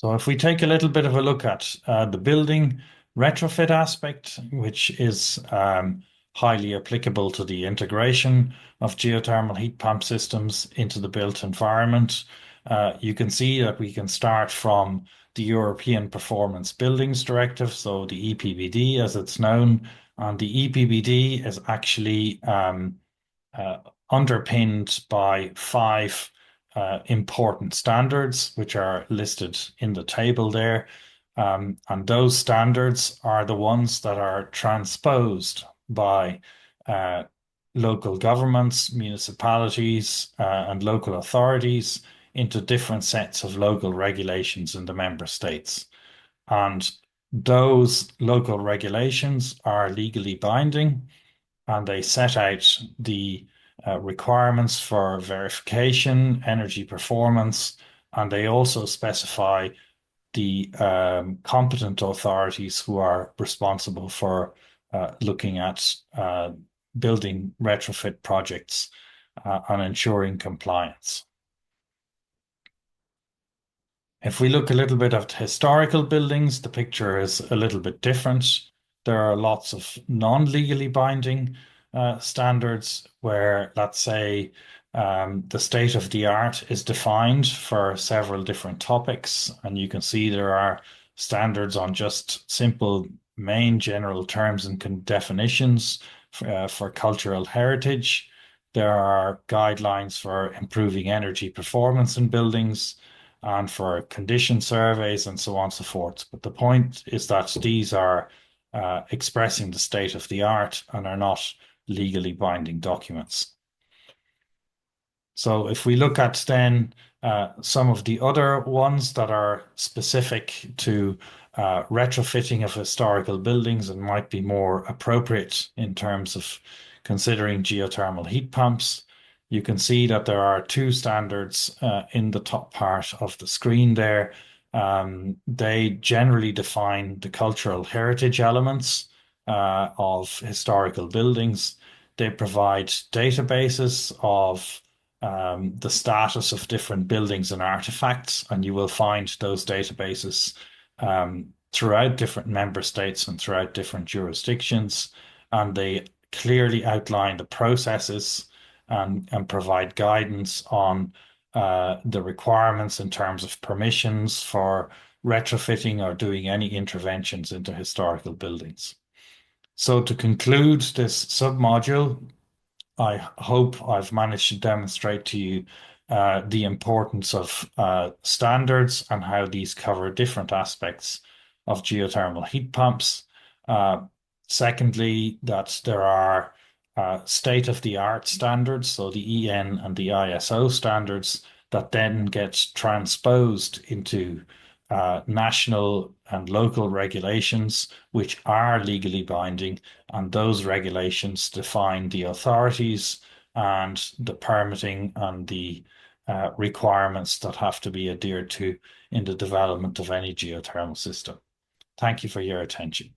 So if we take a little bit of a look at the building retrofit aspect, which is highly applicable to the integration of geothermal heat pump systems into the built environment, you can see that we can start from the European Performance Buildings Directive, so the EPBD as it's known. And the EPBD is actually uh, underpinned by five important standards, which are listed in the table there. And those standards are the ones that are transposed by uh, local governments, municipalities, and local authorities into different sets of local regulations in the member states. And those local regulations are legally binding, and they set out the requirements for verification, energy performance, and they also specify the competent authorities who are responsible for looking at building retrofit projects and ensuring compliance. If we look a little bit at historical buildings, the picture is a little bit different. There are lots of non-legally binding standards where, let's say, the state of the art is defined for several different topics. And you can see there are standards on just simple main general terms and definitions for cultural heritage. There are guidelines for improving energy performance in buildings and for condition surveys and so on and so forth. But the point is that these are expressing the state of the art and are not legally binding documents. So if we look at then some of the other ones that are specific to retrofitting of historical buildings and might be more appropriate in terms of considering geothermal heat pumps, you can see that there are two standards in the top part of the screen there. They generally define the cultural heritage elements of historical buildings. They provide databases of the status of different buildings and artifacts, and you will find those databases throughout different member states and throughout different jurisdictions. And they clearly outline the processes and provide guidance on the requirements in terms of permissions for retrofitting or doing any interventions into historical buildings. So to conclude this submodule, I hope I've managed to demonstrate to you the importance of standards and how these cover different aspects of geothermal heat pumps. Uh, Secondly, that there are state-of-the-art standards, so the EN and the ISO standards, that then get transposed into national and local regulations, which are legally binding, and those regulations define the authorities and the permitting and the requirements that have to be adhered to in the development of any geothermal system. Thank you for your attention.